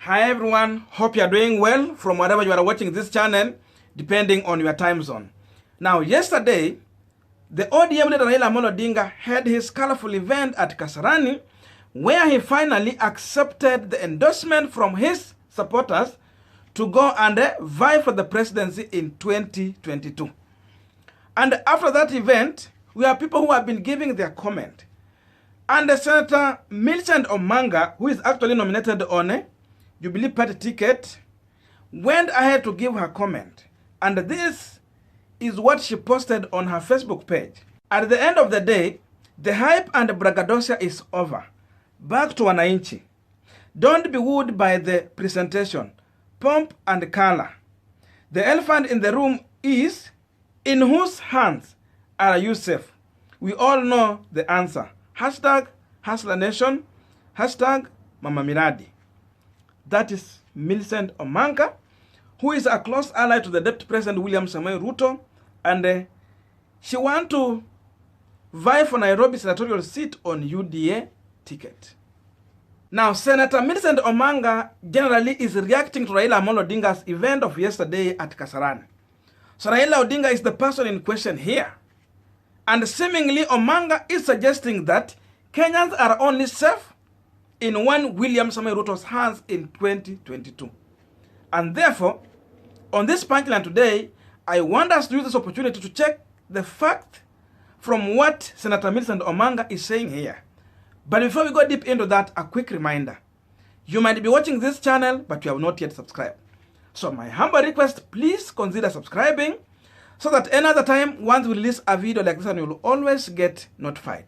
Hi everyone, hope you are doing well from wherever you are watching this channel, depending on your time zone. Now, yesterday, the ODM leader Raila Odinga had his colorful event at Kasarani, where he finally accepted the endorsement from his supporters to go and vie for the presidency in 2022. And after that event, we have people who have been giving their comment. And Senator Millicent Omanga, who is actually nominated on a Jubilee Party ticket, went ahead to give her comment. And this is what she posted on her Facebook page. At the end of the day, the hype and braggadocio is over. Back to wananchi. Don't be wooed by the presentation, pomp and color. The elephant in the room is, in whose hands are you safe? We all know the answer. Hashtag Hustler Nation, hashtag Mama Miradi. That is Millicent Omanga, who is a close ally to the Deputy President William Samoei Ruto, and she wants to vie for Nairobi senatorial seat on UDA ticket. Now, Senator Millicent Omanga generally is reacting to Raila Odinga's event of yesterday at Kasarani. So Raila Odinga is the person in question here. And seemingly Omanga is suggesting that Kenyans are only safe in one William Samoei Ruto's hands in 2022. And therefore, on this Punchline today, I want us to use this opportunity to check the fact from what Senator Millicent Omanga is saying here. But before we go deep into that, a quick reminder. You might be watching this channel, but you have not yet subscribed. So my humble request, please consider subscribing so that another time, once we release a video like this one, you will always get notified.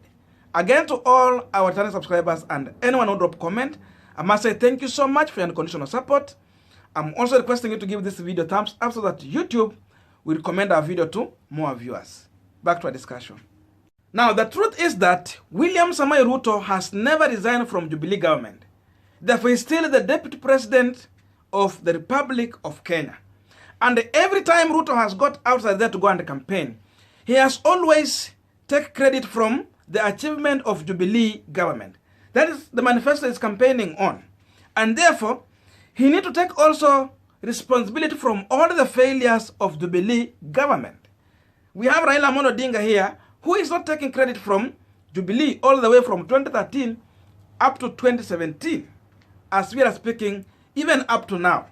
Again, to all our channel subscribers and anyone who drop comment, I must say thank you so much for your unconditional support. I'm also requesting you to give this video thumbs up so that YouTube will recommend our video to more viewers. Back to our discussion. Now, the truth is that William Samoei Ruto has never resigned from Jubilee government. Therefore, he's still the Deputy President of the Republic of Kenya. And every time Ruto has got outside there to go and campaign, he has always taken credit from the achievement of Jubilee government. That is the manifesto is campaigning on. And therefore, he needs to take also responsibility from all the failures of Jubilee government. We have Raila Odinga here, who is not taking credit from Jubilee all the way from 2013 up to 2017, as we are speaking, even up to now.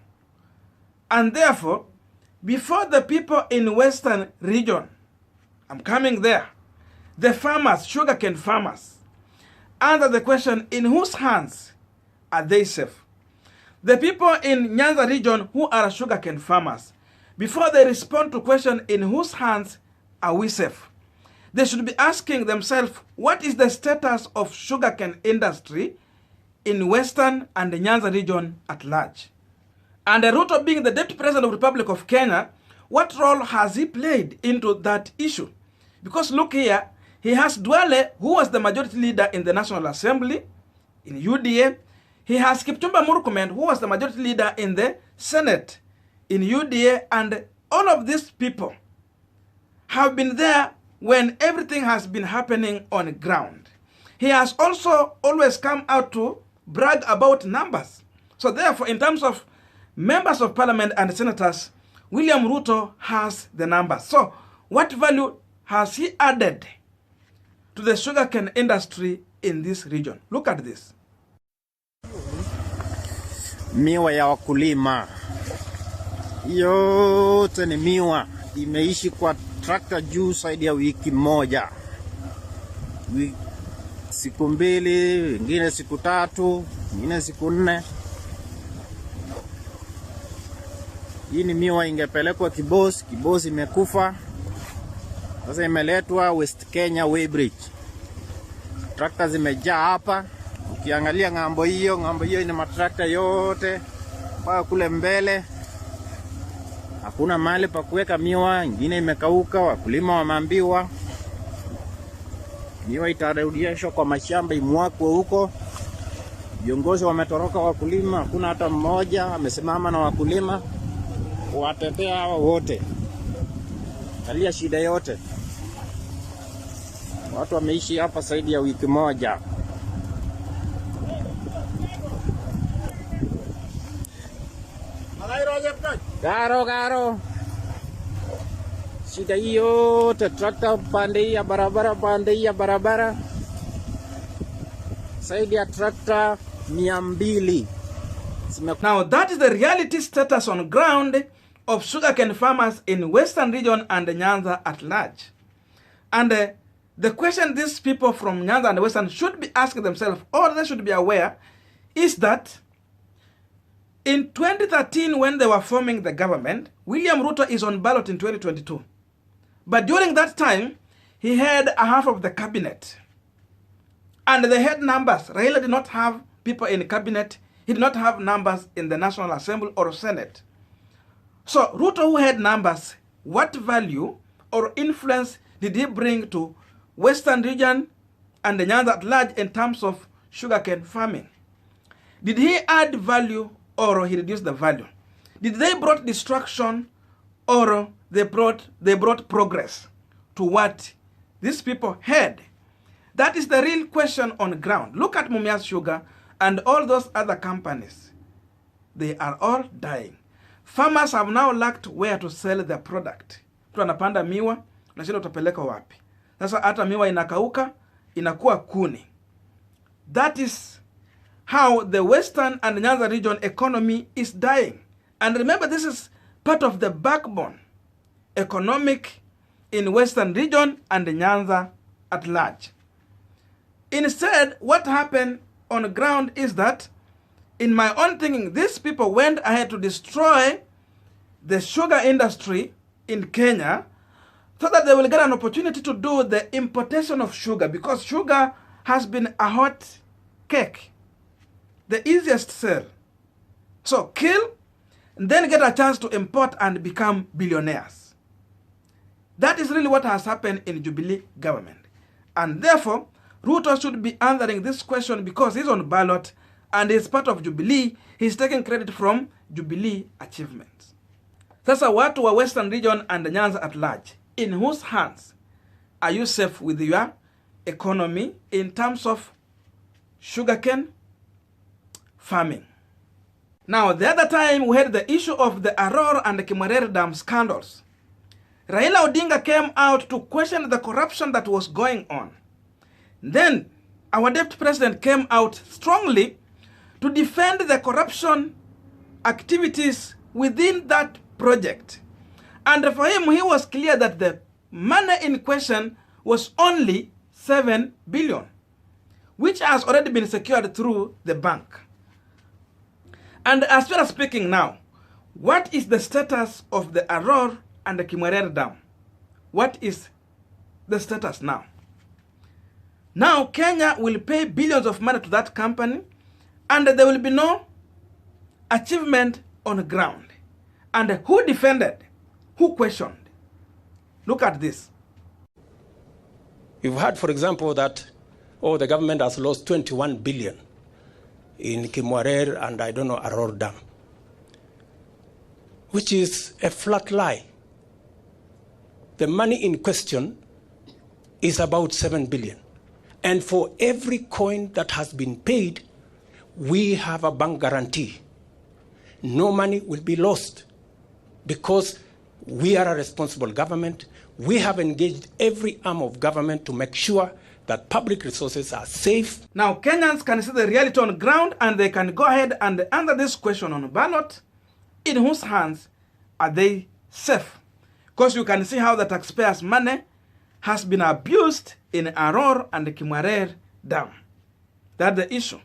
And therefore, before the people in Western region, I'm coming there, the farmers, sugarcane farmers, answer the question, in whose hands are they safe? The people in Nyanza region who are sugarcane farmers, before they respond to question, in whose hands are we safe? They should be asking themselves, what is the status of sugarcane industry in Western and the Nyanza region at large? And Ruto being the Deputy President of the Republic of Kenya, what role has he played into that issue? Because look here, he has Duale, who was the majority leader in the National Assembly, in UDA. He has Kipchumba Murkomen, who was the majority leader in the Senate, in UDA. And all of these people have been there when everything has been happening on the ground. He has also always come out to brag about numbers. So therefore, in terms of members of parliament and senators, William Ruto has the numbers. So what value has he added to the sugarcane industry in this region? Look at this. Miwa ya wakulima yote ni miwa imeishi kwa trakta juu zaidi ya wiki moja, siku mbili, wengine siku tatu, wengine siku 4. Hii ni miwa ingepelekwa Kibosi imekufa. Sasa imeletwa West Kenya Weighbridge. Trakta zimejaa hapa. Ukiangalia ng'ambo hiyo ina matrakta yote mpaka kule mbele. Hakuna mahali pa kuweka miwa, ingine imekauka, wakulima wameambiwa miwa itarudishwa kwa mashamba imwakwe huko. Viongozi wametoroka wakulima, hakuna hata mmoja amesimama na wakulima watetea hawa wote. Kalia shida yote. Watu wameishi hapa zaidi ya wiki moja. Garo. Shida hiyo trakta pande ya barabara. Saidi ya trakta 200. Now that is the reality status on ground of sugarcane farmers in Western region and Nyanza at large. And the question these people from Nyanza and Western should be asking themselves, or they should be aware, is that in 2013, when they were forming the government, William Ruto is on ballot in 2022. But during that time, he had a half of the cabinet. And they had numbers. Raila did not have people in cabinet. He did not have numbers in the National Assembly or Senate. So Ruto, who had numbers, what value or influence did he bring to Western region and the Nyanza at large in terms of sugarcane farming? Did he add value or he reduced the value? Did they brought destruction or they brought progress to what these people had? That is the real question on ground. Look at Mumias Sugar and all those other companies. They are all dying. Farmers have now lacked where to sell their product. Mtu anapanda miwa, unashinda utapeleka wapi? Sasa hata miwa inakauka, inakuwa kuni. That is how the Western and Nyanza region economy is dying. And remember, this is part of the backbone economic in Western region and Nyanza at large. Instead, what happened on the ground is that, in my own thinking, these people went ahead to destroy the sugar industry in Kenya so that they will get an opportunity to do the importation of sugar, because sugar has been a hot cake, the easiest sell. So kill, and then get a chance to import and become billionaires. That is really what has happened in Jubilee government. And therefore, Ruto should be answering this question because he's on ballot and is part of Jubilee. He's taking credit from Jubilee achievements. Sasa watu wa Western region and Nyanza at large, in whose hands are you safe with your economy in terms of sugarcane farming? Now, the other time we had the issue of the Aror and the Kimwerere Dam scandals. Raila Odinga came out to question the corruption that was going on. Then, our deputy president came out strongly to defend the corruption activities within that project. And for him, he was clear that the money in question was only 7 billion, which has already been secured through the bank. And as we are speaking now, what is the status of the Aror and the Kimwerere Dam? What is the status now? Now, Kenya will pay billions of money to that company, and there will be no achievement on the ground. And who defended? Who questioned? Look at this. We've heard, for example, that the government has lost 21 billion in Kimwerere and Aror Dam, which is a flat lie. The money in question is about 7 billion. And for every coin that has been paid, we have a bank guarantee. No money will be lost because we are a responsible government. We have engaged every arm of government to make sure that public resources are safe. Now, Kenyans can see the reality on the ground and they can go ahead and answer this question on ballot. In whose hands are they safe? Because you can see how the taxpayers' money has been abused in Aror and the Kimwerere Dam. That's the issue.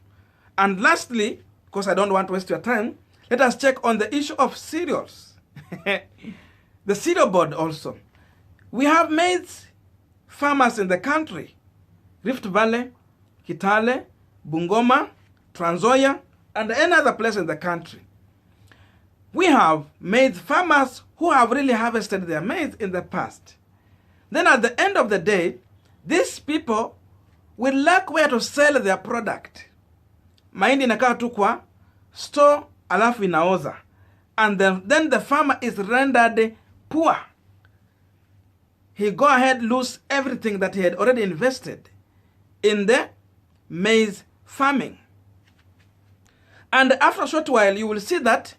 And lastly, because I don't want to waste your time, let us check on the issue of cereals. The cereal board also. We have maize farmers in the country. Rift Valley, Kitale, Bungoma, Trans Nzoia, and any other place in the country. We have maize farmers who have really harvested their maize in the past. Then at the end of the day, these people will lack where to sell their product. Mahindi inakaa tu kwa store alafu inaoza. And then the farmer is rendered poor. He go ahead lose everything that he had already invested in the maize farming. And after a short while, you will see that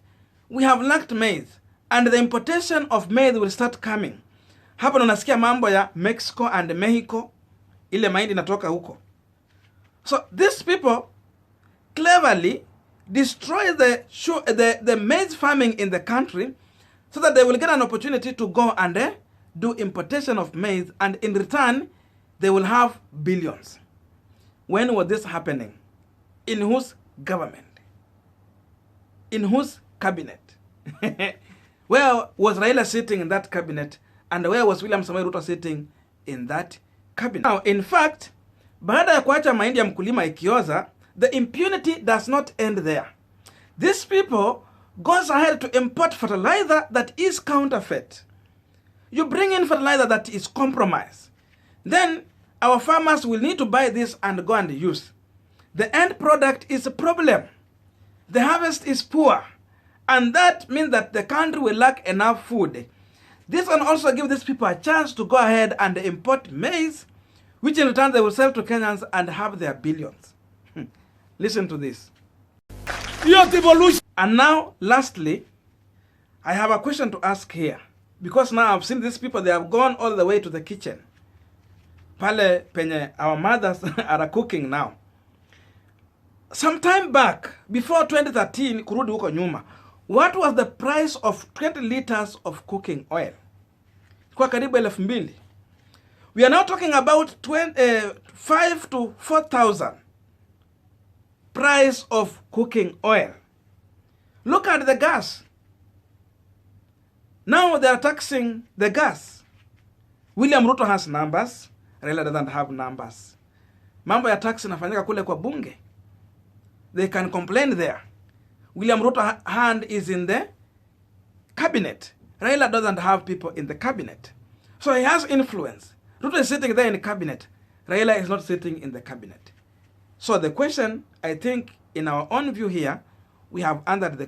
we have lacked maize and the importation of maize will start coming. Hapa unasikia mambo ya Mexico and Mexico, ile mahindi inatoka huko. So these people cleverly destroy the maize farming in the country so that they will get an opportunity to go and do importation of maize, and in return they will have billions. When was this happening? In whose government? In whose cabinet? Where was Raila sitting in that cabinet? And where was William Samoei Ruto sitting in that cabinet? Now, in fact, baada ya kuacha mahindi ya mkulima ikioza, the impunity does not end there. These people goes ahead to import fertilizer that is counterfeit. You bring in fertilizer that is compromised. Then our farmers will need to buy this and go and use. The end product is a problem. The harvest is poor. And that means that the country will lack enough food. This can also give these people a chance to go ahead and import maize, which in return they will sell to Kenyans and have their billions. Listen to this. And now, lastly, I have a question to ask here. Because now I've seen these people, they have gone all the way to the kitchen. Pale penye our mothers are cooking now. Some time back, before 2013, kurudi huko nyuma, what was the price of 20 liters of cooking oil? Kwa karibu 2,000. We are now talking about 5 to 4,000 price of cooking oil. Look at the gas. Now they are taxing the gas. William Ruto has numbers. Raila doesn't have numbers. Mambo ya tax inafanyika kule kwa bunge. They can complain there. William Ruto's hand is in the cabinet. Raila doesn't have people in the cabinet. So he has influence. Ruto is sitting there in the cabinet. Raila is not sitting in the cabinet. So the question, I think, in our own view here, we have answered the question.